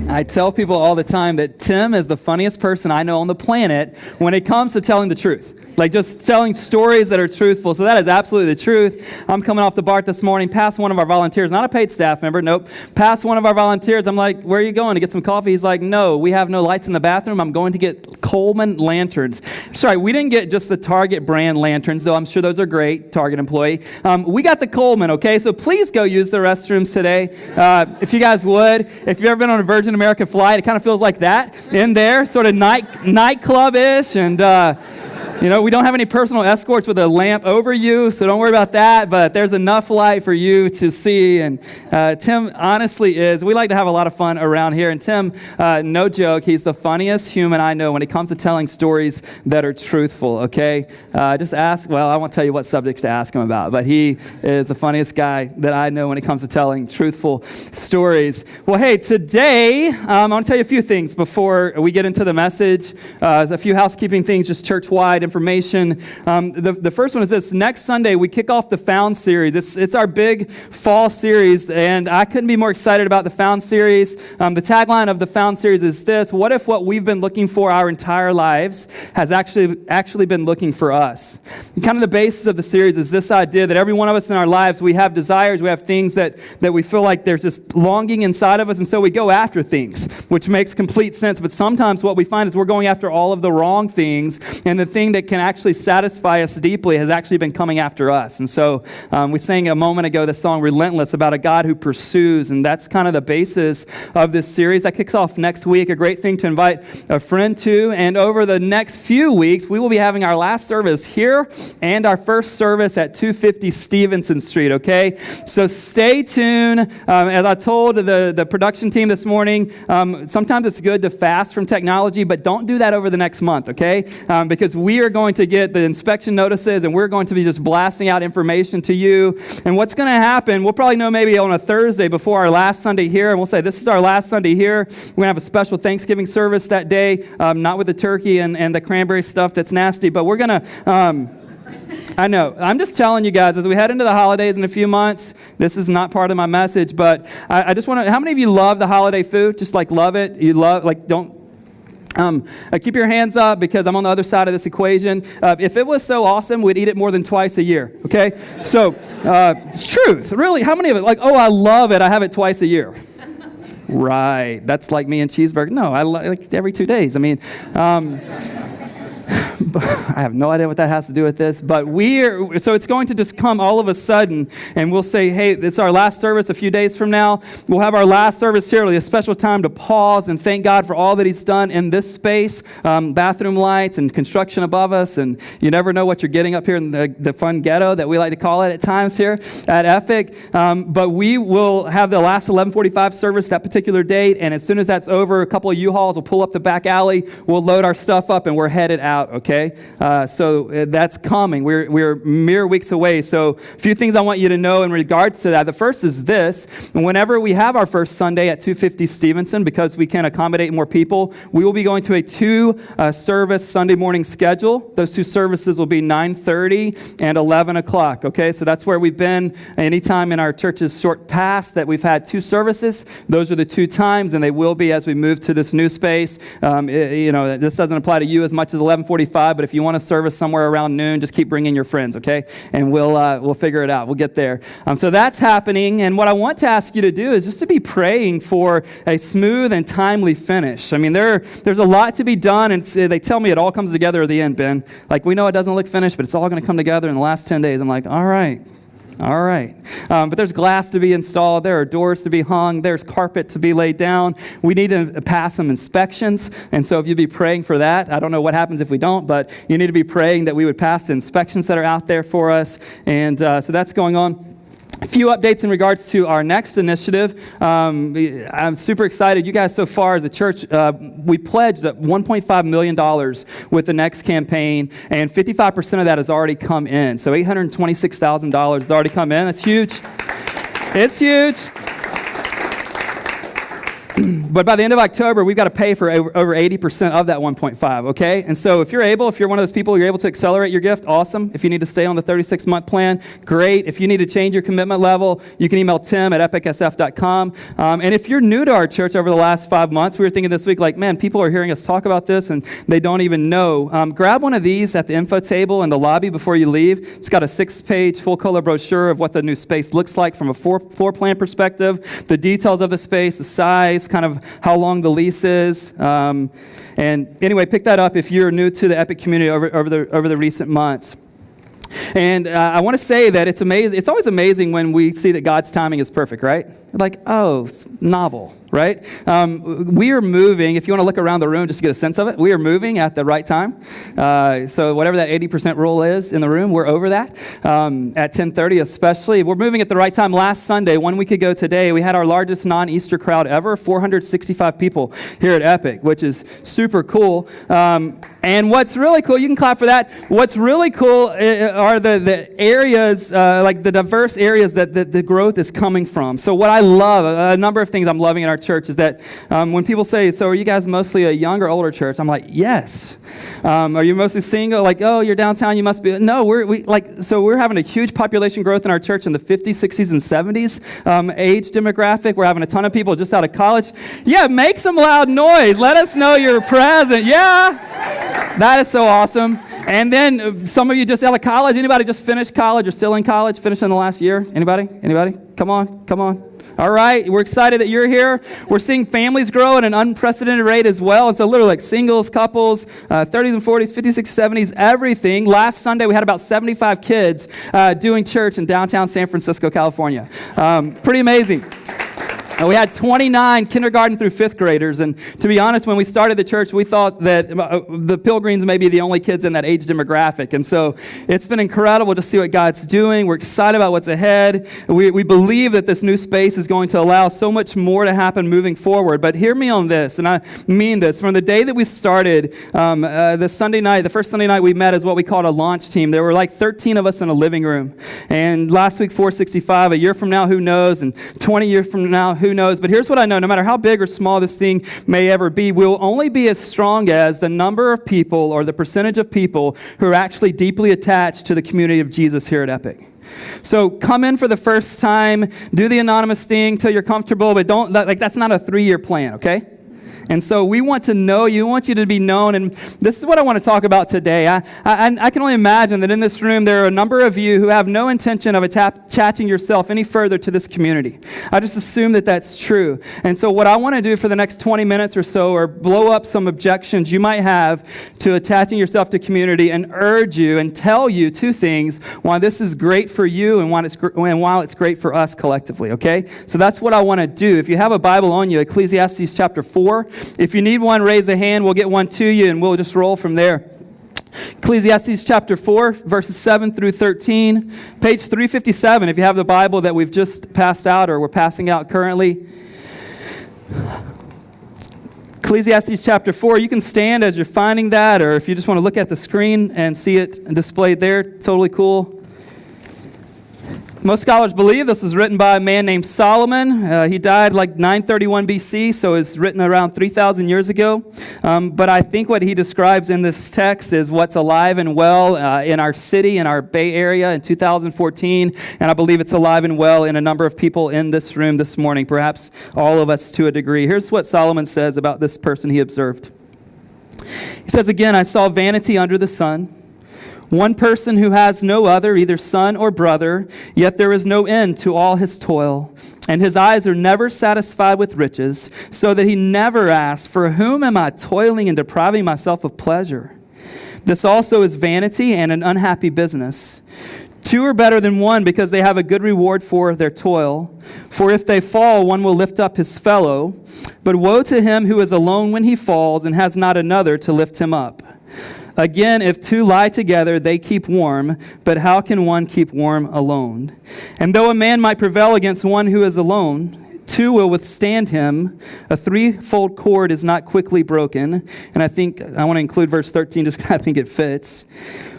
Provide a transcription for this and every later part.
I tell people all the time that Tim is the funniest person I know on the planet when it comes to telling the truth. Like just telling stories that are truthful. So that is absolutely the truth. I'm coming off the BART this morning, past one of our volunteers, not a paid staff member, nope. Past one of our volunteers, I'm like, where are you going, to get some coffee? He's like, no, we have no lights in the bathroom. I'm going to get Coleman lanterns. Sorry, we didn't get just the Target brand lanterns, though I'm sure those are great, Target employee. We got the Coleman, okay? So please go use the restrooms today. If you guys would. If you've ever been on a Virgin American flight, it kind of feels like that in there, sort of nightclub-ish, and we don't have any personal escorts with a lamp over you, so don't worry about that, but there's enough light for you to see, and Tim honestly we like to have a lot of fun around here, and Tim, no joke, he's the funniest human I know when it comes to telling stories that are truthful, okay? Just ask, I won't tell you what subjects to ask him about, but he is the funniest guy that I know when it comes to telling truthful stories. Well, hey, today, I want to tell you a few things before we get into the message. There's a few housekeeping things, just church-wide information. The first one is this. Next Sunday, we kick off the Found series. It's our big fall series, and I couldn't be more excited about the Found series. The tagline of the Found series is this: what if what we've been looking for our entire lives has actually been looking for us? And kind of the basis of the series is this idea that every one of us in our lives, we have desires, we have things that we feel like there's this longing inside of us, and so we go after things, which makes complete sense. But sometimes what we find is we're going after all of the wrong things, and the thing that can actually satisfy us deeply has actually been coming after us. And so we sang a moment ago the song Relentless about a God who pursues, and that's kind of the basis of this series. That kicks off next week, a great thing to invite a friend to. And over the next few weeks, we will be having our last service here and our first service at 250 Stevenson Street, okay? So stay tuned. As I told the production team this morning, sometimes it's good to fast from technology, but don't do that over the next month, okay? Because we are going to get the inspection notices, and we're going to be just blasting out information to you. And what's going to happen, we'll probably know maybe on a Thursday before our last Sunday here, and we'll say, this is our last Sunday here. We're going to have a special Thanksgiving service that day, not with the turkey and the cranberry stuff that's nasty, but we're going to... I know. I'm just telling you guys, as we head into the holidays in a few months, this is not part of my message, but I just want to... How many of you love the holiday food? Just love it? You love, don't... keep your hands up, because I'm on the other side of this equation. If it was so awesome, we'd eat it more than twice a year, okay? So, it's truth. Really, how many of it, I love it, I have it twice a year. Right, that's like me and cheeseburger. No, I like every 2 days. I have no idea what that has to do with this, but so it's going to just come all of a sudden, and we'll say, hey, it's our last service a few days from now. We'll have our last service here, a special time to pause and thank God for all that He's done in this space, bathroom lights and construction above us, and you never know what you're getting up here in the fun ghetto that we like to call it at times here at Epic, but we will have the last 11:45 service that particular date, and as soon as that's over, a couple of U-Hauls will pull up the back alley, we'll load our stuff up, and we're headed out, okay? So that's coming. We're mere weeks away. So a few things I want you to know in regards to that. The first is this. Whenever we have our first Sunday at 250 Stevenson, because we can accommodate more people, we will be going to a two-service Sunday morning schedule. Those two services will be 9:30 and 11 o'clock, okay? So that's where we've been anytime in our church's short past that we've had two services. Those are the two times, and they will be as we move to this new space. This doesn't apply to you as much as 11:45, but if you want to service somewhere around noon, just keep bringing your friends, okay? And we'll figure it out. We'll get there. So that's happening, and what I want to ask you to do is just to be praying for a smooth and timely finish. There's a lot to be done, and they tell me it all comes together at the end, Ben. We know it doesn't look finished, but it's all going to come together in the last 10 days. I'm like, all right. But there's glass to be installed. There are doors to be hung. There's carpet to be laid down. We need to pass some inspections. And so if you'd be praying for that, I don't know what happens if we don't, but you need to be praying that we would pass the inspections that are out there for us. And so that's going on. A few updates in regards to our next initiative. I'm super excited. You guys so far as a church, we pledged $1.5 million with the next campaign, and 55% of that has already come in. So $826,000 has already come in. That's huge. It's huge. But by the end of October, we've got to pay for over 80% of that 1.5, okay? And so if you're one of those people, you're able to accelerate your gift, awesome. If you need to stay on the 36-month plan, great. If you need to change your commitment level, you can email tim@epicsf.com. And if you're new to our church over the last 5 months, we were thinking this week, like, man, people are hearing us talk about this and they don't even know. Grab one of these at the info table in the lobby before you leave. It's got a 6-page full-color brochure of what the new space looks like from a floor plan perspective, the details of the space, the size, kind of how long the lease is. And anyway, pick that up if you're new to the Epic community over the recent months. And I want to say that it's amazing. It's always amazing when we see that God's timing is perfect, right? Like, oh, it's novel, right? We are moving. If you want to look around the room just to get a sense of it, we are moving at the right time. So whatever that 80% rule is in the room, we're over that. At 10:30 especially. We're moving at the right time. Last Sunday, 1 week ago today, we had our largest non-Easter crowd ever, 465 people here at Epic, which is super cool. And what's really cool, you can clap for that. What's really cool are the areas, like the diverse areas that the growth is coming from. So what I love, a number of things I'm loving in our church is that when people say, so are you guys mostly a young or older church? I'm like, yes. Are you mostly single? Like, oh, you're downtown, you must be. No, we're having a huge population growth in our church in the 50s, 60s, and 70s age demographic. We're having a ton of people just out of college. Yeah, make some loud noise. Let us know you're present. Yeah. That is so awesome. And then some of you just out of college. Anybody just finished college or still in college, finished in the last year? Anybody? Come on. All right, we're excited that you're here. We're seeing families grow at an unprecedented rate as well. And so literally like singles, couples, 30s and 40s, 50s, 60s, 70s, everything. Last Sunday, we had about 75 kids doing church in downtown San Francisco, California. Pretty amazing. We had 29 kindergarten through 5th graders, and to be honest, when we started the church, we thought that the Pilgreens may be the only kids in that age demographic, and so it's been incredible to see what God's doing. We're excited about what's ahead. We believe that this new space is going to allow so much more to happen moving forward, but hear me on this, and I mean this. From the day that we started, the first Sunday night we met as what we called a launch team. There were like 13 of us in a living room, and last week 465, a year from now, who knows, and 20 years from now, who knows? But here's what I know. No matter how big or small this thing may ever be, we'll only be as strong as the number of people or the percentage of people who are actually deeply attached to the community of Jesus here at Epic. So come in for the first time, do the anonymous thing till you're comfortable, but that's not a 3-year plan, okay? And so we want to know you, want you to be known, and this is what I want to talk about today. I can only imagine that in this room there are a number of you who have no intention of attaching yourself any further to this community. I just assume that that's true. And so what I want to do for the next 20 minutes or so are blow up some objections you might have to attaching yourself to community and urge you and tell you 2 things, why this is great for you and why it's great for us collectively, okay? So that's what I want to do. If you have a Bible on you, Ecclesiastes chapter 4, if you need one, raise a hand. We'll get one to you, and we'll just roll from there. Ecclesiastes chapter 4, verses 7 through 13. Page 357, if you have the Bible that we've just passed out or we're passing out currently. Ecclesiastes chapter 4, you can stand as you're finding that, or if you just want to look at the screen and see it displayed there, totally cool. Most scholars believe this was written by a man named Solomon. He died like 931 BC, so it's written around 3,000 years ago. But I think what he describes in this text is what's alive and well in our city, in our Bay Area in 2014, and I believe it's alive and well in a number of people in this room this morning, perhaps all of us to a degree. Here's what Solomon says about this person he observed. He says, "Again, I saw vanity under the sun. One person who has no other, either son or brother, yet there is no end to all his toil. And his eyes are never satisfied with riches, so that he never asks, for whom am I toiling and depriving myself of pleasure? This also is vanity and an unhappy business. 2 are better than 1 because they have a good reward for their toil. For if they fall, one will lift up his fellow. But woe to him who is alone when he falls and has not another to lift him up. Again, if 2 lie together, they keep warm, but how can one keep warm alone? And though a man might prevail against one who is alone, 2 will withstand him. A 3-fold cord is not quickly broken." And I want to include verse 13 just because I think it fits.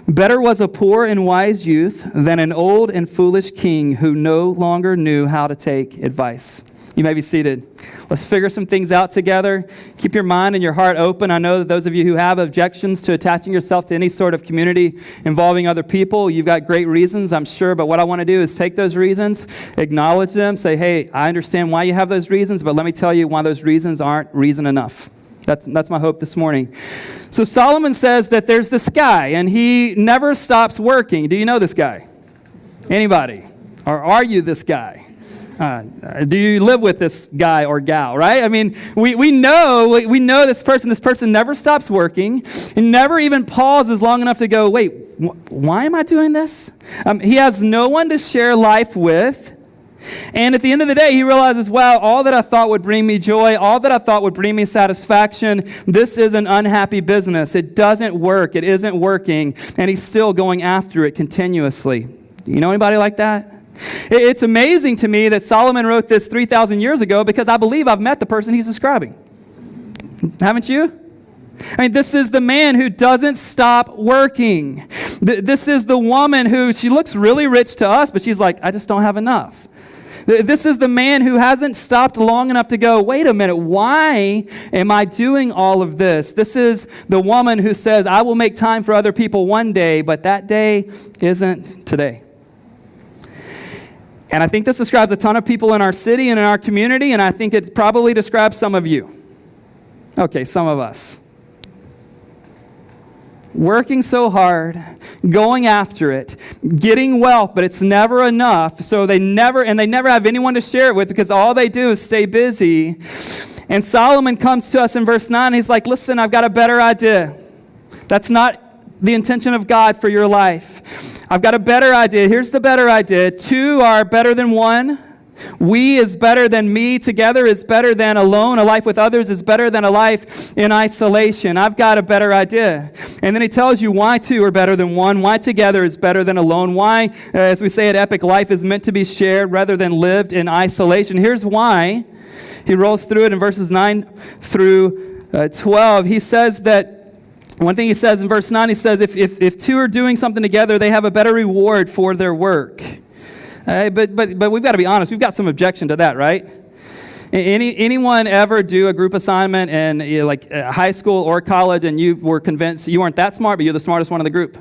"Better was a poor and wise youth than an old and foolish king who no longer knew how to take advice." You may be seated. Let's figure some things out together. Keep your mind and your heart open. I know that those of you who have objections to attaching yourself to any sort of community involving other people, you've got great reasons, I'm sure. But what I want to do is take those reasons, acknowledge them, say, hey, I understand why you have those reasons, but let me tell you why those reasons aren't reason enough. That's my hope this morning. So Solomon says that there's this guy, and he never stops working. Do you know this guy? Anybody? Or are you this guy? Do you live with this guy or gal, right? I mean, we know this person never stops working and never even pauses long enough to go, wait, why am I doing this? He has no one to share life with. And at the end of the day, he realizes, wow, all that I thought would bring me joy, all that I thought would bring me satisfaction, this is an unhappy business. It doesn't work. It isn't working. And he's still going after it continuously. You know anybody like that? It's amazing to me that Solomon wrote this 3,000 years ago because I believe I've met the person he's describing. Haven't you? I mean, this is the man who doesn't stop working. This is the woman who, she looks really rich to us, but she's like, I just don't have enough. This is the man who hasn't stopped long enough to go, wait a minute, why am I doing all of this? This is the woman who says, I will make time for other people one day, but that day isn't today. And I think this describes a ton of people in our city and in our community, and I think it probably describes some of you. Okay, some of us. Working so hard, going after it, getting wealth, but it's never enough, so they never have anyone to share it with because all they do is stay busy. And Solomon comes to us in verse 9, he's like, listen, I've got a better idea. That's not the intention of God for your life. I've got a better idea. Here's the better idea. Two are better than one. We is better than me. Together is better than alone. A life with others is better than a life in isolation. I've got a better idea. And then he tells you why two are better than one, why together is better than alone, why, as we say at Epic, life is meant to be shared rather than lived in isolation. Here's why. He rolls through it in verses 9 through 12. He says that one thing he says in verse 9, he says, if two are doing something together, they have a better reward for their work. But we've got to be honest. We've got some objection to that, right? Anyone ever do a group assignment in high school or college and you were convinced you weren't that smart, but you're the smartest one in the group?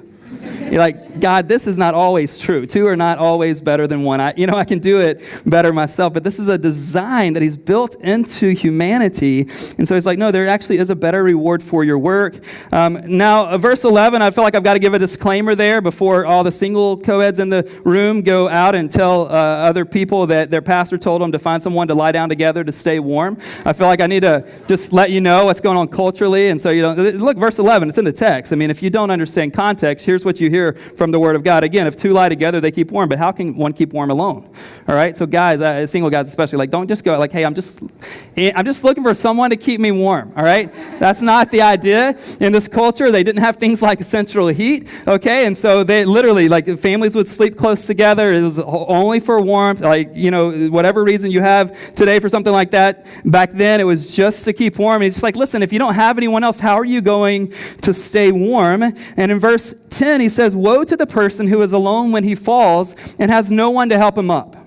You're like, God, this is not always true. Two are not always better than one. I can do it better myself, but this is a design that he's built into humanity. And so he's like, no, there actually is a better reward for your work. Now, verse 11, I feel like I've got to give a disclaimer there before all the single co-eds in the room go out and tell other people that their pastor told them to find someone to lie down together to stay warm. I feel like I need to just let you know what's going on culturally. And so, look, verse 11, it's in the text. I mean, if you don't understand context, here's what you hear from the Word of God. Again, if two lie together, they keep warm, but how can one keep warm alone? All right, so guys, single guys especially, don't just go hey, I'm just looking for someone to keep me warm, all right? That's not the idea. In this culture, they didn't have things like central heat, okay? And so they literally, families would sleep close together. It was only for warmth, whatever reason you have today for something like that. Back then, it was just to keep warm. And he's just like, listen, if you don't have anyone else, how are you going to stay warm? And in verse 10, he says, woe to the person who is alone when he falls and has no one to help him up.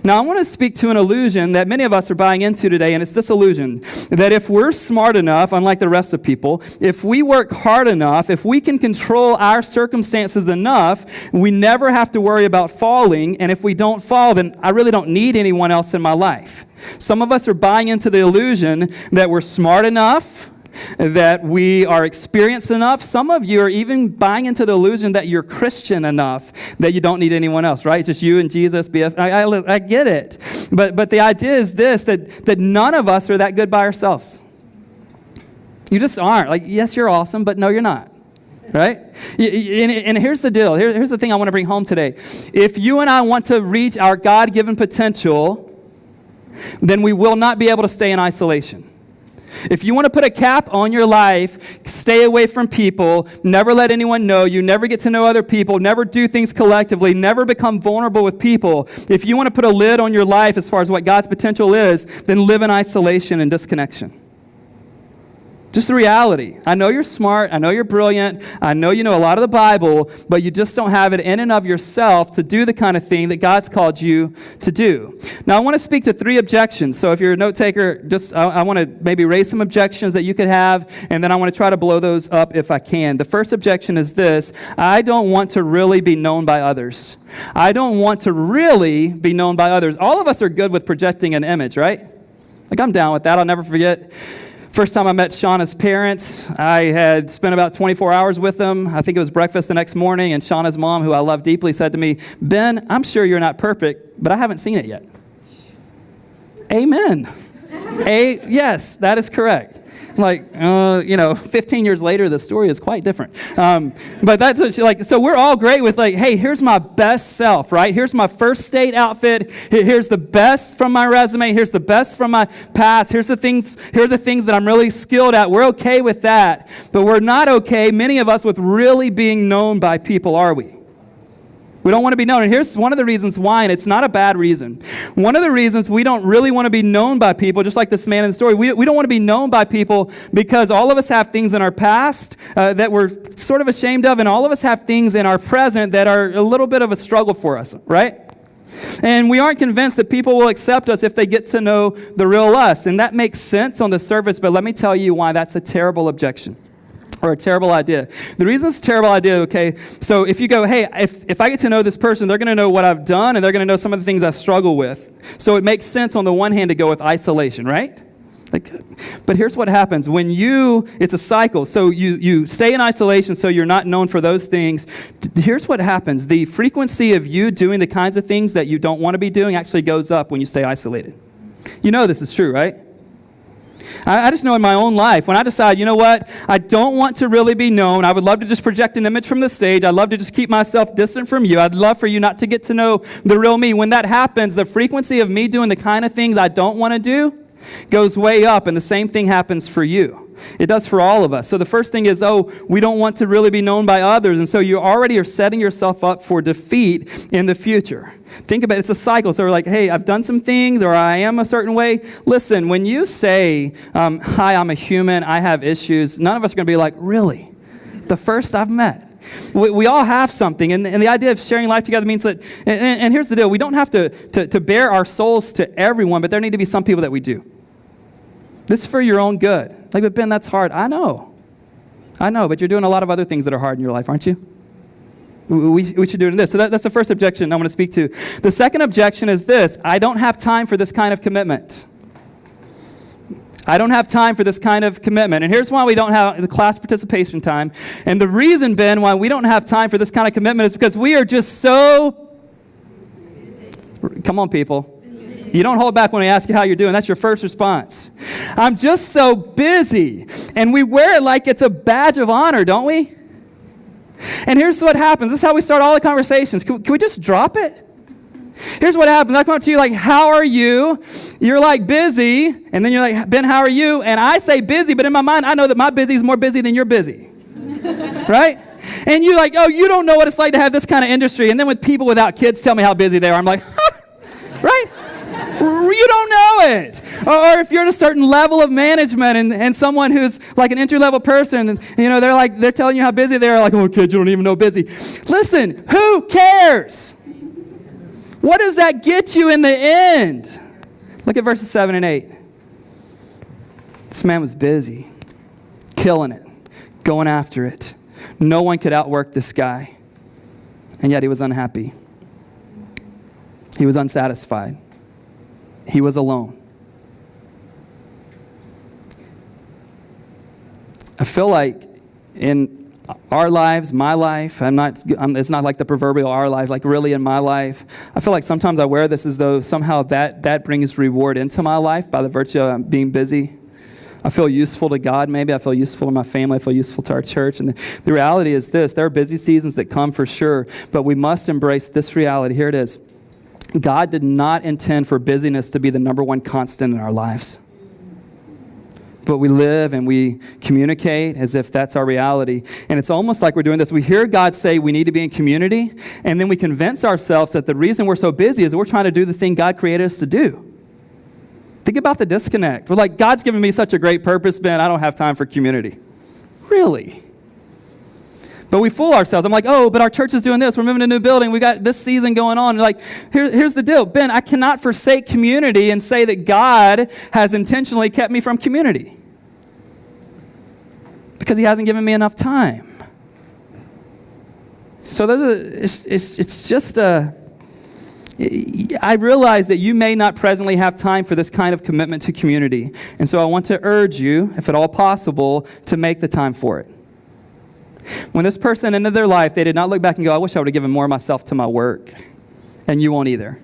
Now, I want to speak to an illusion that many of us are buying into today, and it's this illusion that if we're smart enough, unlike the rest of people, if we work hard enough, if we can control our circumstances enough, we never have to worry about falling, and if we don't fall, then I really don't need anyone else in my life. Some of us are buying into the illusion that we're smart enough, that we are experienced enough. Some of you are even buying into the illusion that you're Christian enough that you don't need anyone else, right? Just you and Jesus, BF. I get it. But the idea is this, that none of us are that good by ourselves. You just aren't. Yes, you're awesome, but no, you're not. Right? And here's the deal. Here's the thing I want to bring home today. If you and I want to reach our God-given potential, then we will not be able to stay in isolation. If you want to put a cap on your life, stay away from people, never let anyone know you, never get to know other people, never do things collectively, never become vulnerable with people. If you want to put a lid on your life as far as what God's potential is, then live in isolation and disconnection. Just the reality. I know you're smart. I know you're brilliant. I know you know a lot of the Bible, but you just don't have it in and of yourself to do the kind of thing that God's called you to do. Now, I want to speak to 3 objections. So if you're a note taker, I want to maybe raise some objections that you could have, and then I want to try to blow those up if I can. The first objection is this: I don't want to really be known by others. I don't want to really be known by others. All of us are good with projecting an image, right? Like, I'm down with that. I'll never forget. First time I met Shauna's parents, I had spent about 24 hours with them. I think it was breakfast the next morning, and Shauna's mom, who I love deeply, said to me, "Ben, I'm sure you're not perfect, but I haven't seen it yet." Amen. Yes, that is correct. Like, 15 years later, the story is quite different. But that's what so we're all great with like, hey, here's my best self, right? Here's my first state outfit. Here's the best from my resume. Here's the best from my past. Here are the things that I'm really skilled at. We're okay with that. But we're not okay, many of us, with really being known by people, are we? We don't want to be known. And here's one of the reasons why, and it's not a bad reason. One of the reasons we don't really want to be known by people, just like this man in the story, we don't want to be known by people because all of us have things in our past that we're sort of ashamed of, and all of us have things in our present that are a little bit of a struggle for us, right? And we aren't convinced that people will accept us if they get to know the real us. And that makes sense on the surface, but let me tell you why that's a terrible objection. Or a terrible idea. The reason it's a terrible idea, okay, so if you go, hey, if I get to know this person, they're going to know what I've done, and they're going to know some of the things I struggle with. So it makes sense on the one hand to go with isolation, right? But here's what happens. It's a cycle. So you stay in isolation so you're not known for those things. Here's what happens. The frequency of you doing the kinds of things that you don't want to be doing actually goes up when you stay isolated. You know this is true, right? I just know in my own life, when I decide, you know what, I don't want to really be known. I would love to just project an image from the stage. I'd love to just keep myself distant from you. I'd love for you not to get to know the real me. When that happens, the frequency of me doing the kind of things I don't want to do goes way up, and the same thing happens for you. It does for all of us. So the first thing is, we don't want to really be known by others, and so you already are setting yourself up for defeat in the future. Think about it. It's a cycle. So we're like, hey, I've done some things, or I am a certain way. Listen, when you say, hi, I'm a human, I have issues, none of us are going to be like, really? The first I've met. We all have something, and the idea of sharing life together means that, and here's the deal, we don't have to bare our souls to everyone, but there need to be some people that we do. This is for your own good. Like, but Ben, that's hard. I know, but you're doing a lot of other things that are hard in your life, aren't you? We should do it in this. So that's the first objection I want to speak to. The second objection is this: I don't have time for this kind of commitment. I don't have time for this kind of commitment. And here's why we don't have the class participation time. And the reason, Ben, why we don't have time for this kind of commitment is because we are just so... Come on, people. You don't hold back when I ask you how you're doing. That's your first response. I'm just so busy. And we wear it like it's a badge of honor, don't we? And here's what happens. This is how we start all the conversations. Can we just drop it? Here's what happens. I come up to you like, how are you? You're like, busy. And then you're like, Ben, how are you? And I say busy, but in my mind, I know that my busy is more busy than your busy. Right? And you're like, you don't know what it's like to have this kind of industry. And then with people without kids tell me how busy they are, I'm like, right? You don't know it. Or if you're at a certain level of management and someone who's like an entry-level person, and they're telling you how busy they are, like, oh, kid, you don't even know busy. Listen, who cares? What does that get you in the end? Look at verses 7 and 8. This man was busy, killing it, going after it. No one could outwork this guy. And yet he was unhappy. He was unsatisfied. He was alone. I feel like in our lives, my life, it's not like the proverbial our life, like really in my life, I feel like sometimes I wear this as though somehow that brings reward into my life by the virtue of being busy. I feel useful to God, maybe. I feel useful to my family. I feel useful to our church. And the reality is this: there are busy seasons that come for sure, but we must embrace this reality. Here it is. God did not intend for busyness to be the number one constant in our lives. But we live and we communicate as if that's our reality. And it's almost like we're doing this. We hear God say we need to be in community, and then we convince ourselves that the reason we're so busy is that we're trying to do the thing God created us to do. Think about the disconnect. We're like, God's given me such a great purpose, Ben, I don't have time for community. Really? But we fool ourselves. I'm like, oh, but our church is doing this. We're moving to a new building. We got this season going on. Like, here's the deal. Ben, I cannot forsake community and say that God has intentionally kept me from community because he hasn't given me enough time. So it's just I realize that you may not presently have time for this kind of commitment to community. And so I want to urge you, if at all possible, to make the time for it. When this person ended their life, they did not look back and go, I wish I would have given more of myself to my work. And you won't either.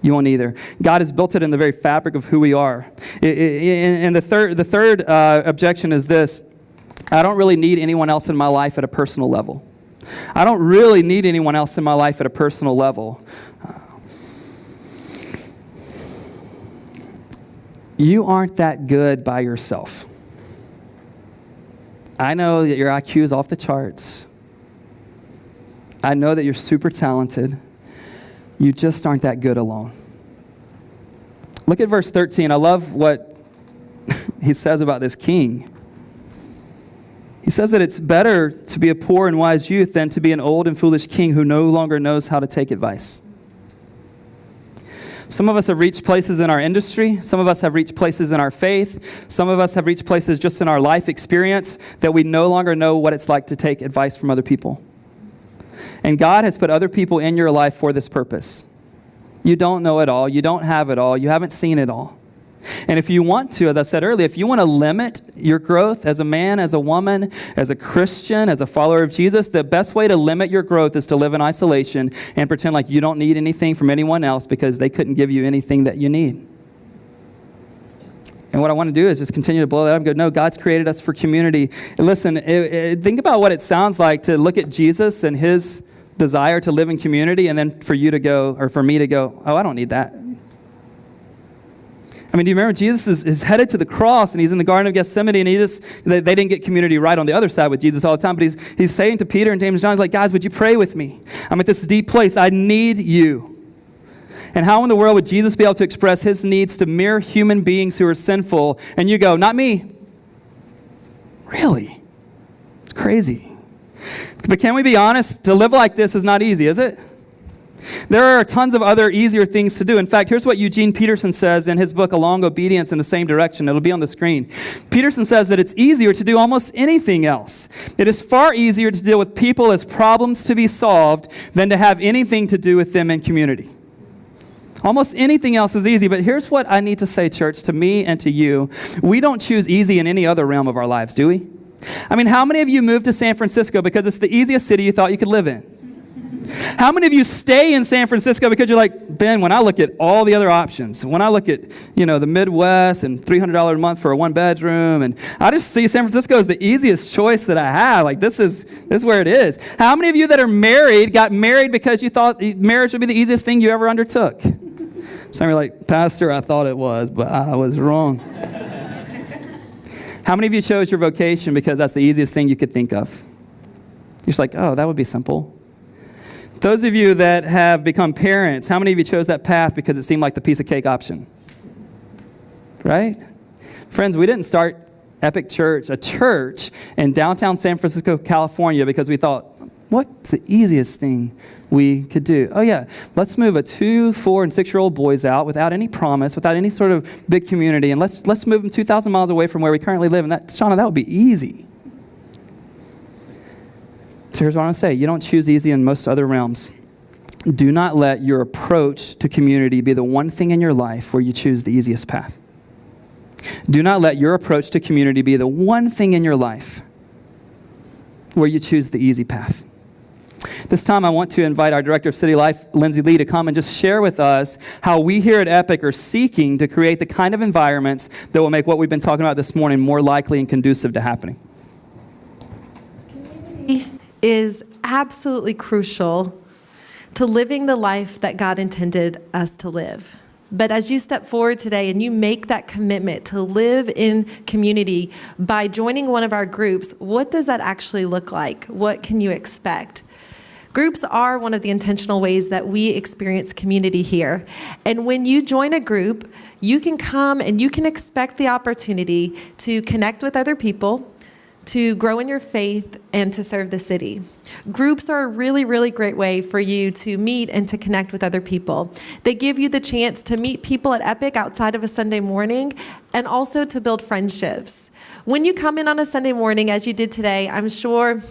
You won't either. God has built it in the very fabric of who we are. And the third objection is this. I don't really need anyone else in my life at a personal level. I don't really need anyone else in my life at a personal level. You aren't that good by yourself. I know that your IQ is off the charts. I know that you're super talented. You just aren't that good alone. Look at verse 13. I love what he says about this king. He says that it's better to be a poor and wise youth than to be an old and foolish king who no longer knows how to take advice. Some of us have reached places in our industry. Some of us have reached places in our faith. Some of us have reached places just in our life experience that we no longer know what it's like to take advice from other people. And God has put other people in your life for this purpose. You don't know it all. You don't have it all. You haven't seen it all. And if you want to, as I said earlier, if you want to limit your growth as a man, as a woman, as a Christian, as a follower of Jesus, the best way to limit your growth is to live in isolation and pretend like you don't need anything from anyone else because they couldn't give you anything that you need. And what I want to do is just continue to blow that up and go, no, God's created us for community. And listen, think about what it sounds like to look at Jesus and his desire to live in community and then for you to go, or for me to go, oh, I don't need that. I mean, do you remember Jesus is headed to the cross and he's in the Garden of Gethsemane and they didn't get community right on the other side with Jesus all the time, but he's saying to Peter and James and John, he's like, guys, would you pray with me? I'm at this deep place. I need you. And how in the world would Jesus be able to express his needs to mere human beings who are sinful? And you go, not me. Really? It's crazy. But can we be honest? To live like this is not easy, is it? There are tons of other easier things to do. In fact, here's what Eugene Peterson says in his book, Along Obedience in the Same Direction. It'll be on the screen. Peterson says that it's easier to do almost anything else. It is far easier to deal with people as problems to be solved than to have anything to do with them in community. Almost anything else is easy, but here's what I need to say, church, to me and to you. We don't choose easy in any other realm of our lives, do we? I mean, how many of you moved to San Francisco because it's the easiest city you thought you could live in? How many of you stay in San Francisco because you're like, Ben, when I look at all the other options, when I look at, the Midwest and $300 a month for a one bedroom, and I just see San Francisco as the easiest choice that I have. Like, this is where it is. How many of you that are married got married because you thought marriage would be the easiest thing you ever undertook? Some are like, Pastor, I thought it was, but I was wrong. How many of you chose your vocation because that's the easiest thing you could think of? You're just like, oh, that would be simple. Those of you that have become parents, how many of you chose that path because it seemed like the piece of cake option? Right? Friends, we didn't start Epic Church, a church in downtown San Francisco, California, because we thought, what's the easiest thing we could do? Oh yeah, let's move a 2, 4, and 6-year-old boys out without any promise, without any sort of big community, and let's move them 2,000 miles away from where we currently live. And Shauna, that would be easy. So here's what I want to say. You don't choose easy in most other realms. Do not let your approach to community be the one thing in your life where you choose the easiest path. Do not let your approach to community be the one thing in your life where you choose the easy path. This time I want to invite our Director of City Life, Lindsay Lee, to come and just share with us how we here at Epic are seeking to create the kind of environments that will make what we've been talking about this morning more likely and conducive to happening. Is absolutely crucial to living the life that God intended us to live. But as you step forward today and you make that commitment to live in community by joining one of our groups, what does that actually look like? What can you expect? Groups are one of the intentional ways that we experience community here. And when you join a group, you can come and you can expect the opportunity to connect with other people, to grow in your faith, and to serve the city. Groups are a really, really great way for you to meet and to connect with other people. They give you the chance to meet people at Epic outside of a Sunday morning and also to build friendships. When you come in on a Sunday morning, as you did today, I'm sure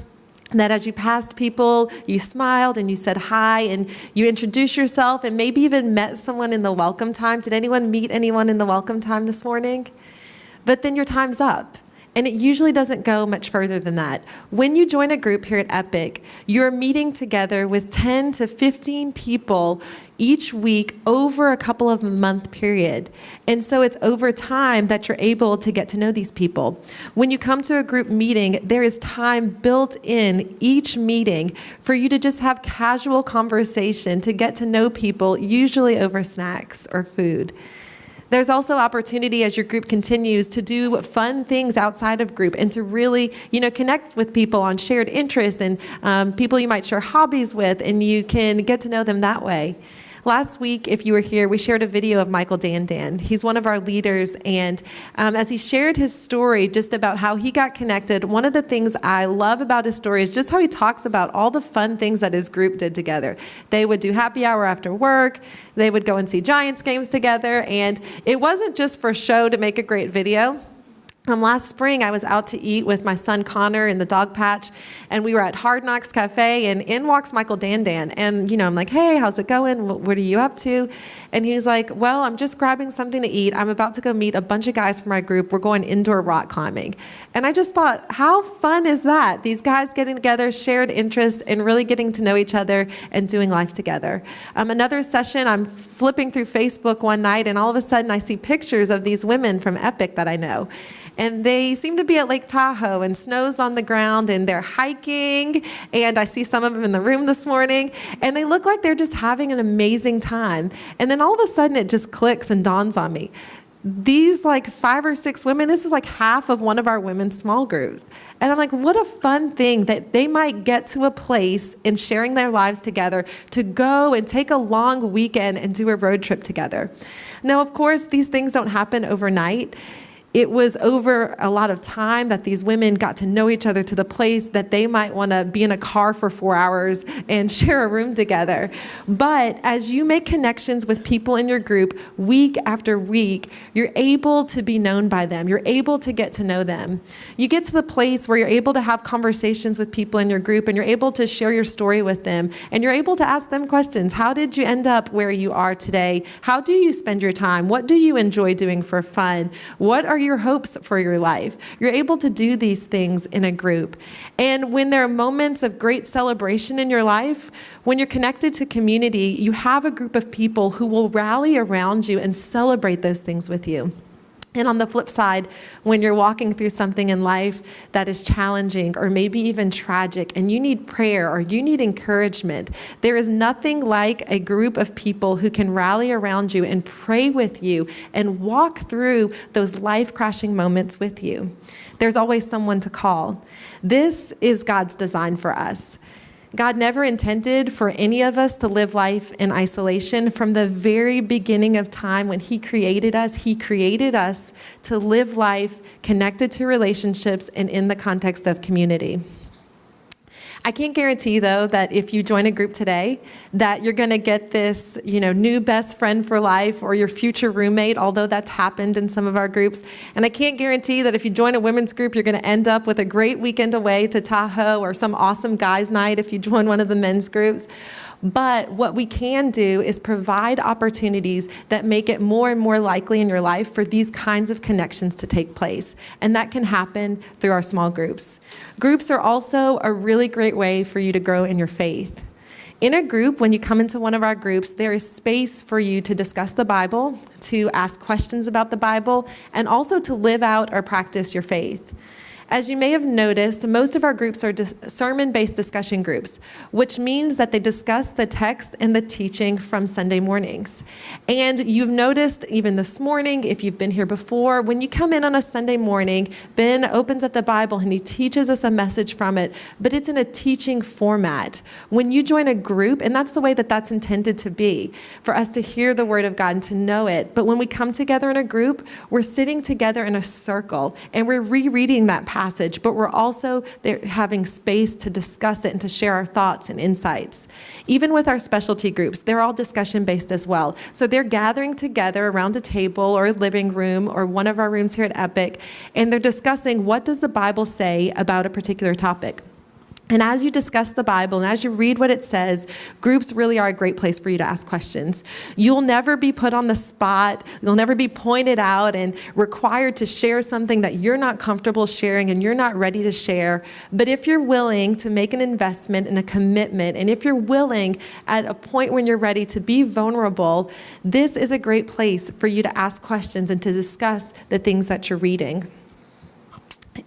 that as you passed people, you smiled and you said hi and you introduced yourself and maybe even met someone in the welcome time. Did anyone meet anyone in the welcome time this morning? But then your time's up. And it usually doesn't go much further than that. When you join a group here at Epic, you're meeting together with 10 to 15 people each week over a couple of month period. And so it's over time that you're able to get to know these people. When you come to a group meeting, there is time built in each meeting for you to just have casual conversation, to get to know people, usually over snacks or food. There's also opportunity as your group continues to do fun things outside of group and to really, connect with people on shared interests and people you might share hobbies with, and you can get to know them that way. Last week, if you were here, we shared a video of Michael Dandan. He's one of our leaders, and as he shared his story just about how he got connected, one of the things I love about his story is just how he talks about all the fun things that his group did together. They would do happy hour after work, they would go and see Giants games together, and it wasn't just for show to make a great video. Last spring, I was out to eat with my son Connor in the dog patch, and we were at Hard Knocks Cafe, and in walks Michael Dandan. And, I'm like, hey, how's it going? What are you up to? And he's like, well, I'm just grabbing something to eat. I'm about to go meet a bunch of guys from my group. We're going indoor rock climbing. And I just thought, how fun is that? These guys getting together, shared interest, and really getting to know each other and doing life together. Another session, I'm flipping through Facebook one night, and all of a sudden I see pictures of these women from Epic that I know. And they seem to be at Lake Tahoe, and snow's on the ground, and they're hiking, and I see some of them in the room this morning, and they look like they're just having an amazing time. And then all of a sudden it just clicks and dawns on me. These 5 or 6 women, this is like half of one of our women's small group. And I'm like, what a fun thing that they might get to a place in sharing their lives together to go and take a long weekend and do a road trip together. Now, of course, these things don't happen overnight. It was over a lot of time that these women got to know each other to the place that they might want to be in a car for 4 hours and share a room together. But as you make connections with people in your group week after week, you're able to be known by them. You're able to get to know them. You get to the place where you're able to have conversations with people in your group, and you're able to share your story with them, and you're able to ask them questions. How did you end up where you are today? How do you spend your time? What do you enjoy doing for fun? What are your hopes for your life? You're able to do these things in a group. And when there are moments of great celebration in your life, when you're connected to community, you have a group of people who will rally around you and celebrate those things with you. And on the flip side, when you're walking through something in life that is challenging or maybe even tragic, and you need prayer or you need encouragement, there is nothing like a group of people who can rally around you and pray with you and walk through those life-crashing moments with you. There's always someone to call. This is God's design for us. God never intended for any of us to live life in isolation. From the very beginning of time when He created us to live life connected to relationships and in the context of community. I can't guarantee, though, that if you join a group today, that you're going to get this, new best friend for life or your future roommate, although that's happened in some of our groups. And I can't guarantee that if you join a women's group, you're going to end up with a great weekend away to Tahoe or some awesome guys' night if you join one of the men's groups. But what we can do is provide opportunities that make it more and more likely in your life for these kinds of connections to take place. And that can happen through our small groups. Groups are also a really great way for you to grow in your faith. In a group, when you come into one of our groups, there is space for you to discuss the Bible, to ask questions about the Bible, and also to live out or practice your faith. As you may have noticed, most of our groups are sermon-based discussion groups, which means that they discuss the text and the teaching from Sunday mornings. And you've noticed even this morning, if you've been here before, when you come in on a Sunday morning, Ben opens up the Bible and he teaches us a message from it, but it's in a teaching format. When you join a group, and that's the way that that's intended to be, for us to hear the Word of God and to know it. But when we come together in a group, we're sitting together in a circle and we're rereading that passage, but we're also there having space to discuss it and to share our thoughts and insights. Even with our specialty groups, they're all discussion-based as well. So they're gathering together around a table or a living room or one of our rooms here at Epic, and they're discussing what does the Bible say about a particular topic. And as you discuss the Bible and as you read what it says, groups really are a great place for you to ask questions. You'll never be put on the spot. You'll never be pointed out and required to share something that you're not comfortable sharing and you're not ready to share. But if you're willing to make an investment and a commitment, and if you're willing at a point when you're ready to be vulnerable, this is a great place for you to ask questions and to discuss the things that you're reading.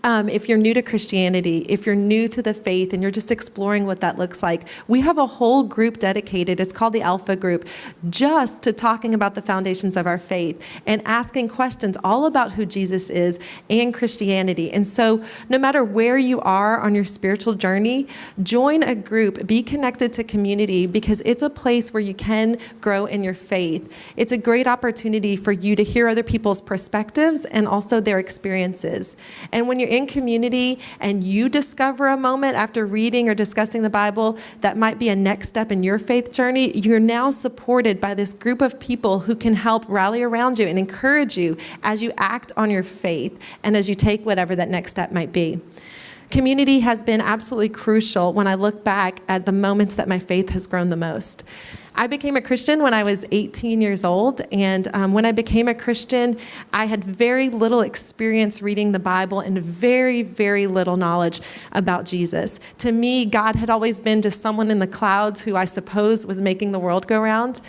If you're new to Christianity, if you're new to the faith and you're just exploring what that looks like, we have a whole group dedicated, it's called the Alpha Group, just to talking about the foundations of our faith and asking questions all about who Jesus is and Christianity. And so no matter where you are on your spiritual journey, join a group, be connected to community, because it's a place where you can grow in your faith. It's a great opportunity for you to hear other people's perspectives and also their experiences. And when you're in community and you discover a moment after reading or discussing the Bible that might be a next step in your faith journey, you're now supported by this group of people who can help rally around you and encourage you as you act on your faith and as you take whatever that next step might be. Community has been absolutely crucial when I look back at the moments that my faith has grown the most. I became a Christian when I was 18 years old, and when I became a Christian, I had very little experience reading the Bible and very, very little knowledge about Jesus. To me, God had always been just someone in the clouds who I suppose was making the world go round.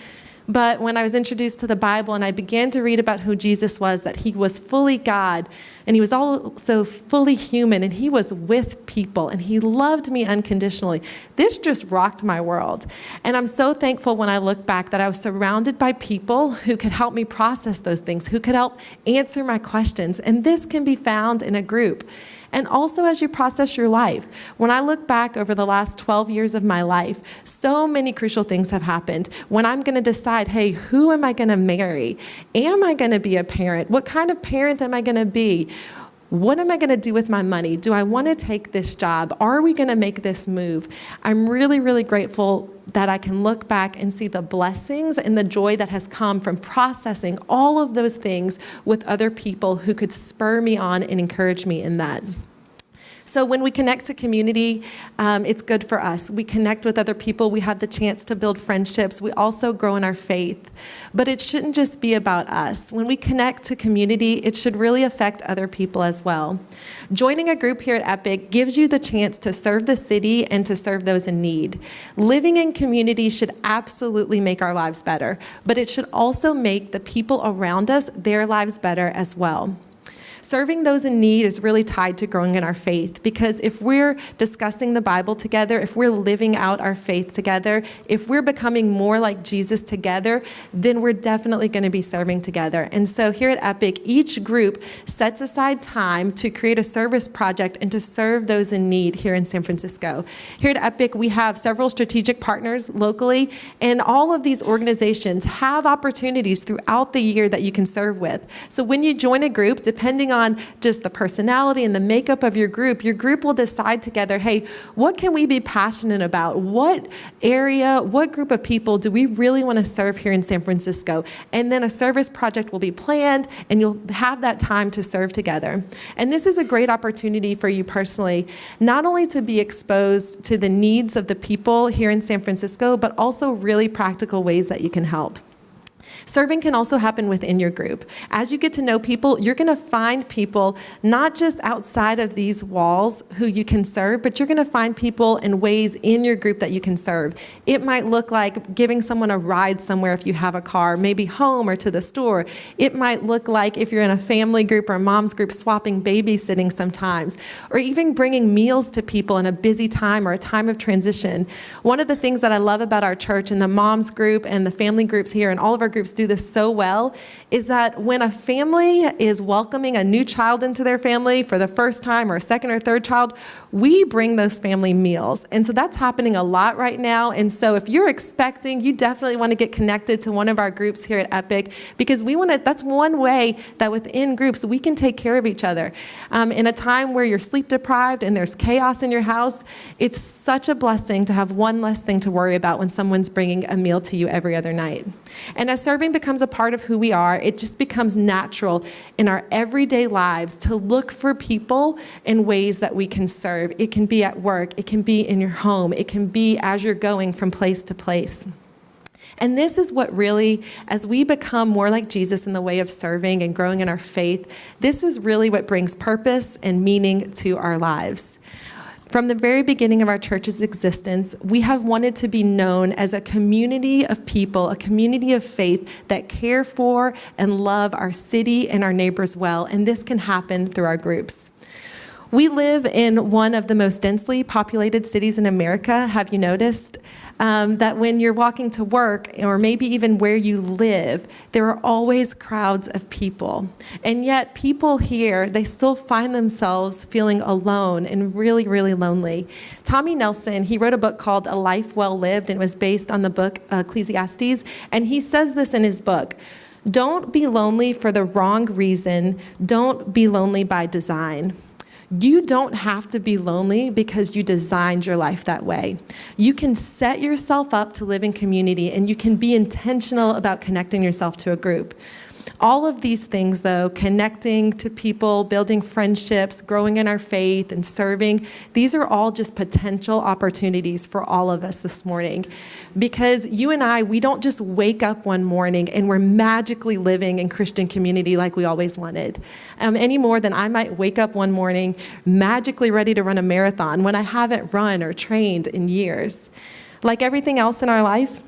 But when I was introduced to the Bible and I began to read about who Jesus was, that he was fully God and he was also fully human and he was with people and he loved me unconditionally, this just rocked my world. And I'm so thankful when I look back that I was surrounded by people who could help me process those things, who could help answer my questions. And this can be found in a group. And also as you process your life. When I look back over the last 12 years of my life, so many crucial things have happened. When I'm going to decide, hey, who am I going to marry? Am I going to be a parent? What kind of parent am I going to be? What am I going to do with my money? Do I want to take this job? Are we going to make this move? I'm really, really grateful that I can look back and see the blessings and the joy that has come from processing all of those things with other people who could spur me on and encourage me in that. So when we connect to community, it's good for us. We connect with other people. We have the chance to build friendships. We also grow in our faith. But it shouldn't just be about us. When we connect to community, it should really affect other people as well. Joining a group here at Epic gives you the chance to serve the city and to serve those in need. Living in community should absolutely make our lives better, but it should also make the people around us, their lives better as well. Serving those in need is really tied to growing in our faith, because if we're discussing the Bible together, if we're living out our faith together, if we're becoming more like Jesus together, then we're definitely going to be serving together. And so here at Epic, each group sets aside time to create a service project and to serve those in need here in San Francisco. Here at Epic, we have several strategic partners locally, and all of these organizations have opportunities throughout the year that you can serve with. So when you join a group, depending on just the personality and the makeup of your group will decide together, hey, what can we be passionate about? What area, what group of people do we really want to serve here in San Francisco? And then a service project will be planned and you'll have that time to serve together. And this is a great opportunity for you personally, not only to be exposed to the needs of the people here in San Francisco, but also really practical ways that you can help. Serving can also happen within your group. As you get to know people, you're going to find people not just outside of these walls who you can serve, but you're going to find people in ways in your group that you can serve. It might look like giving someone a ride somewhere if you have a car, maybe home or to the store. It might look like if you're in a family group or a mom's group, swapping babysitting sometimes, or even bringing meals to people in a busy time or a time of transition. One of the things that I love about our church and the moms group and the family groups here and all of our groups do this so well is that when a family is welcoming a new child into their family for the first time or a second or third child, we bring those family meals. And so that's happening a lot right now. And so if you're expecting, you definitely want to get connected to one of our groups here at Epic, because that's one way that within groups we can take care of each other. In a time where you're sleep deprived and there's chaos in your house, it's such a blessing to have one less thing to worry about when someone's bringing a meal to you every other night. And as serving becomes a part of who we are, it just becomes natural in our everyday lives to look for people in ways that we can serve. It can be at work, it can be in your home, it can be as you're going from place to place. And this is what really, as we become more like Jesus in the way of serving and growing in our faith, this is really what brings purpose and meaning to our lives. From the very beginning of our church's existence, we have wanted to be known as a community of people, a community of faith that care for and love our city and our neighbors well, and this can happen through our groups. We live in one of the most densely populated cities in America. Have you noticed that when you're walking to work, or maybe even where you live, there are always crowds of people. And yet people here, they still find themselves feeling alone and really, really lonely. Tommy Nelson, he wrote a book called A Life Well Lived, and it was based on the book Ecclesiastes. And he says this in his book: don't be lonely for the wrong reason. Don't be lonely by design. You don't have to be lonely because you designed your life that way. You can set yourself up to live in community, and you can be intentional about connecting yourself to a group. All of these things, though, connecting to people, building friendships, growing in our faith, and serving, these are all just potential opportunities for all of us this morning. Because you and I, we don't just wake up one morning and we're magically living in Christian community like we always wanted. Any more than I might wake up one morning magically ready to run a marathon when I haven't run or trained in years. Like everything else in our life,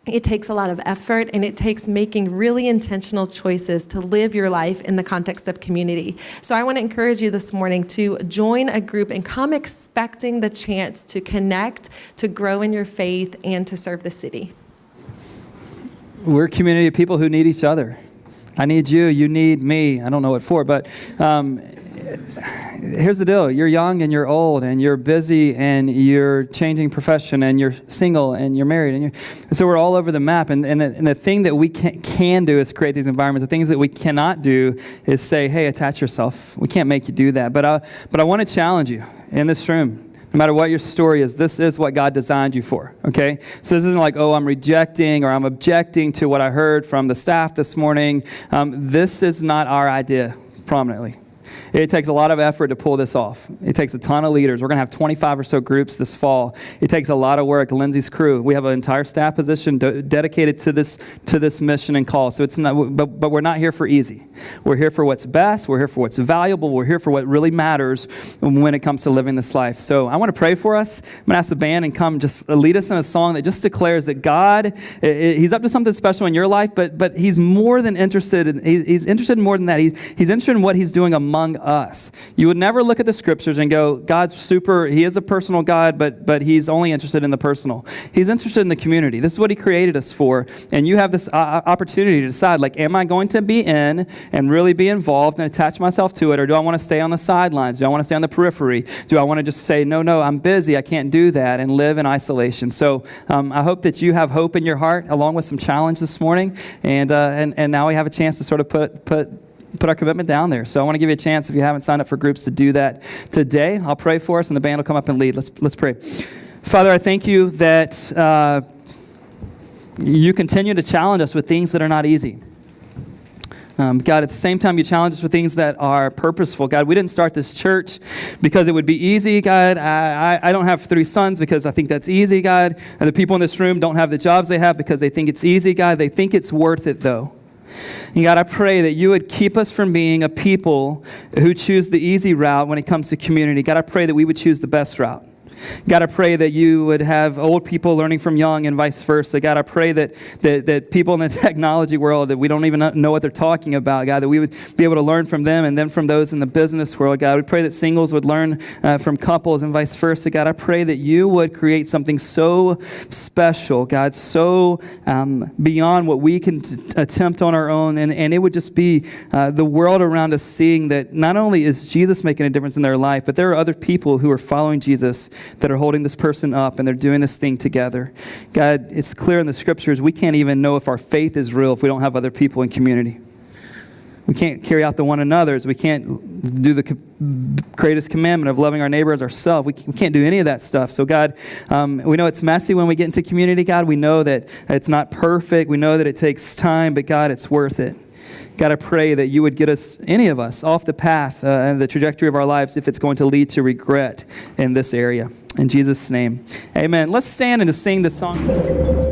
it takes a lot of effort, and it takes making really intentional choices to live your life in the context of community. So I want to encourage you this morning to join a group and come expecting the chance to connect, to grow in your faith, and to serve the city. We're a community of people who need each other. I need you, you need me. I don't know what for, but here's the deal. You're young and you're old and you're busy and you're changing profession and you're single and you're married. And so we're all over the map. And the thing that we can do is create these environments. The things that we cannot do is say, hey, attach yourself. We can't make you do that. But I want to challenge you in this room. No matter what your story is, this is what God designed you for, okay? So this isn't like, oh, I'm rejecting or I'm objecting to what I heard from the staff this morning. This is not our idea prominently. It takes a lot of effort to pull this off. It takes a ton of leaders. We're going to have 25 or so groups this fall. It takes a lot of work. Lindsay's crew. We have an entire staff position dedicated to this mission and call. So it's not, but we're not here for easy. We're here for what's best. We're here for what's valuable. We're here for what really matters when it comes to living this life. So I want to pray for us. I'm going to ask the band and come just lead us in a song that just declares that God, He's up to something special in your life, but He's more than interested in, He's interested in more than that. He's interested in what He's doing among us. You would never look at the scriptures and go, God's super, He is a personal God, but He's only interested in the personal. He's interested in the community. This is what He created us for. And you have this opportunity to decide, like, am I going to be in and really be involved and attach myself to it? Or do I want to stay on the sidelines? Do I want to stay on the periphery? Do I want to just say, no, I'm busy, I can't do that, and live in isolation? So I hope that you have hope in your heart along with some challenge this morning. And now we have a chance to sort of put our commitment down there. So I want to give you a chance, if you haven't signed up for groups, to do that today. I'll pray for us, and the band will come up and lead. Let's pray. Father, I thank you that you continue to challenge us with things that are not easy. God, at the same time, you challenge us with things that are purposeful. God, we didn't start this church because it would be easy, God. I don't have 3 sons because I think that's easy, God. And the people in this room don't have the jobs they have because they think it's easy, God. They think it's worth it, though. And God, I pray that you would keep us from being a people who choose the easy route when it comes to community. God, I pray that we would choose the best route. God, I pray that you would have old people learning from young and vice versa. God, I pray that people in the technology world, that we don't even know what they're talking about, God, that we would be able to learn from them and then from those in the business world. God, we pray that singles would learn from couples and vice versa. God, I pray that you would create something so special, God, so beyond what we can attempt on our own. And it would just be the world around us seeing that not only is Jesus making a difference in their life, but there are other people who are following Jesus that are holding this person up and they're doing this thing together. God, it's clear in the scriptures we can't even know if our faith is real if we don't have other people in community. We can't carry out the one another's. We can't do the greatest commandment of loving our neighbor as ourselves. We can't do any of that stuff. So God, we know it's messy when we get into community, God. We know that it's not perfect. We know that it takes time, but God, it's worth it. God, I pray that you would get us, any of us, off the path and the trajectory of our lives if it's going to lead to regret in this area. In Jesus' name, amen. Let's stand and just sing this song.